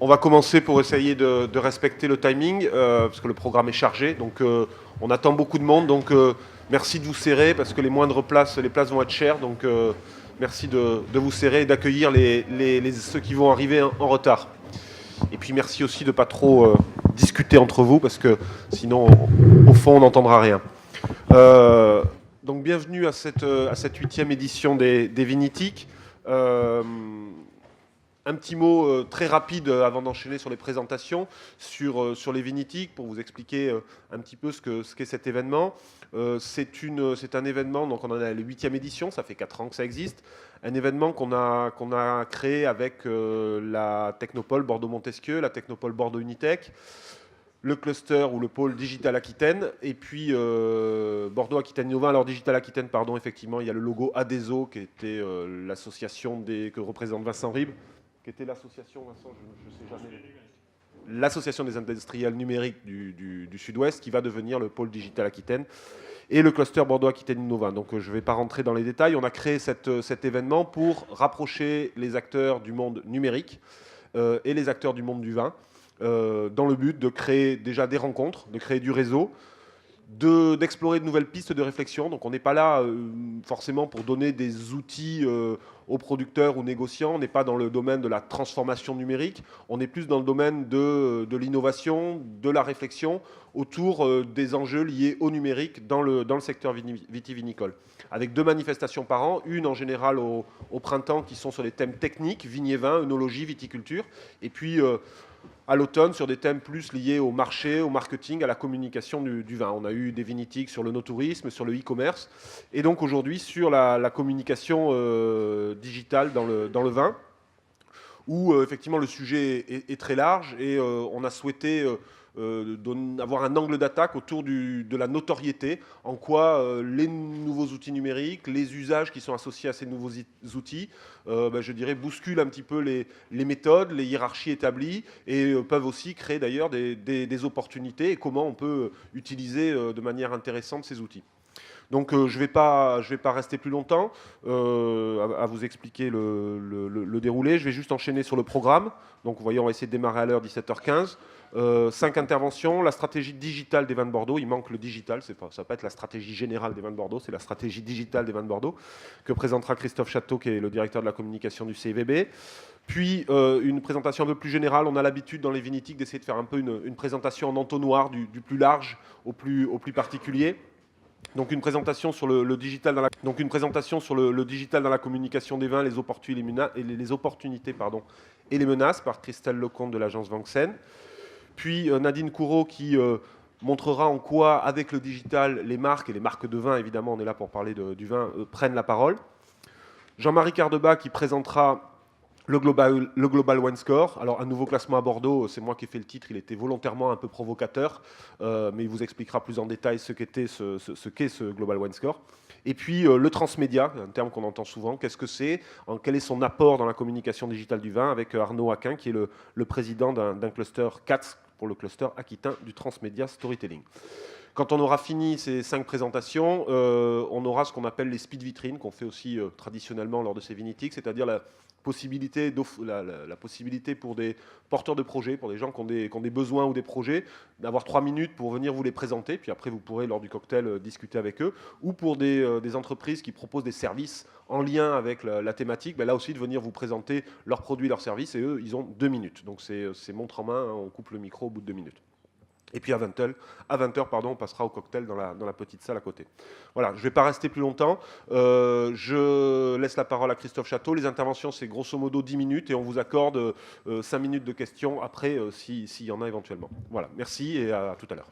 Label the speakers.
Speaker 1: On va commencer pour essayer de respecter le timing, parce que le programme est chargé. Donc on attend beaucoup de monde. Donc merci de vous serrer, parce que les moindres places, les places vont être chères. Donc merci de vous serrer et d'accueillir ceux qui vont arriver en retard. Et puis merci aussi de ne pas trop discuter entre vous, parce que sinon, au fond, on n'entendra rien. Donc bienvenue à cette 8e édition des Vinitiques. Un petit mot très rapide avant d'enchaîner sur les présentations sur les Vinitiques pour vous expliquer un petit peu ce qu'est cet événement. C'est un événement, donc on en a la 8e édition, ça fait 4 ans que ça existe. Un événement qu'on a créé avec la Technopole Bordeaux-Montesquieu, la Technopole Bordeaux-Unitech, le cluster ou le pôle Digital Aquitaine, et puis Bordeaux-Aquitaine Innova. Alors Digital Aquitaine, pardon, effectivement, il y a le logo ADESO, qui était l'association que représente Vincent Ribes, qui était l'association, Vincent, je ne sais jamais, l'association des industriels numériques du Sud-Ouest, qui va devenir le pôle Digital Aquitaine, et le cluster Bordeaux-Aquitaine Innova. Donc je ne vais pas rentrer dans les détails. On a créé cet événement pour rapprocher les acteurs du monde numérique et les acteurs du monde du vin, dans le but de créer déjà des rencontres, de créer du réseau, d'explorer de nouvelles pistes de réflexion. Donc on n'est pas là forcément pour donner des outils aux producteurs ou négociants. On n'est pas dans le domaine de la transformation numérique. On est plus dans le domaine de l'innovation, de la réflexion autour des enjeux liés au numérique dans le secteur vitivinicole. Avec 2 manifestations par an, une en général au printemps qui sont sur les thèmes techniques, vignes-vins, œnologie, viticulture, et puis à l'automne sur des thèmes plus liés au marché, au marketing, à la communication du vin. On a eu des vinitiques sur le no-tourisme, sur le e-commerce, et donc aujourd'hui sur la communication digitale dans le vin, où effectivement le sujet est très large, et on a souhaité avoir un angle d'attaque autour de la notoriété, en quoi les nouveaux outils numériques, les usages qui sont associés à ces nouveaux outils, je dirais, bousculent un petit peu les méthodes, les hiérarchies établies, et peuvent aussi créer d'ailleurs des opportunités, et comment on peut utiliser de manière intéressante ces outils. Donc je ne vais pas rester plus longtemps à vous expliquer le déroulé. Je vais juste enchaîner sur le programme. Donc vous voyez, on va essayer de démarrer à l'heure 17h15. 5 interventions. La stratégie digitale des vins de Bordeaux. Il manque le digital. Ça ne va pas être la stratégie générale des vins de Bordeaux, c'est la stratégie digitale des vins de Bordeaux que présentera Christophe Château, qui est le directeur de la communication du CIVB. Puis une présentation un peu plus générale. On a l'habitude dans les Vinitiques d'essayer de faire un peu une présentation en entonnoir du plus large au plus particulier. Donc une présentation sur le digital dans la communication des vins, les opportunités et les menaces par Christelle Lecomte de l'agence Vanxen. Puis Nadine Couraud qui montrera en quoi, avec le digital, les marques et les marques de vin, évidemment, on est là pour parler du vin, prennent la parole. Jean-Marie Cardeba qui présentera le Global Wine Score. Alors, un nouveau classement à Bordeaux, c'est moi qui ai fait le titre, il était volontairement un peu provocateur, mais il vous expliquera plus en détail ce qu'est ce Global Wine Score. Et puis, le transmédia, un terme qu'on entend souvent, qu'est-ce que c'est, quel est son apport dans la communication digitale du vin, avec Arnaud Aquin, qui est le président d'un cluster CATS, pour le cluster aquitain du transmédia storytelling. Quand on aura fini ces 5 présentations, on aura ce qu'on appelle les speed vitrines, qu'on fait aussi traditionnellement lors de ces Vinitiques, c'est-à-dire la possibilité pour des porteurs de projets, pour des gens qui ont des besoins ou des projets, d'avoir 3 minutes pour venir vous les présenter, puis après vous pourrez lors du cocktail discuter avec eux, ou pour des entreprises qui proposent des services en lien avec la thématique, là aussi de venir vous présenter leurs produits, leurs services, et eux ils ont 2 minutes. Donc c'est montre en main, on coupe le micro au bout de 2 minutes. Et puis à 20h, on passera au cocktail dans la petite salle à côté. Voilà, je ne vais pas rester plus longtemps. Je laisse la parole à Christophe Château. Les interventions, c'est grosso modo 10 minutes et on vous accorde 5 minutes de questions après, s'il y en a éventuellement. Voilà, merci et à tout à l'heure.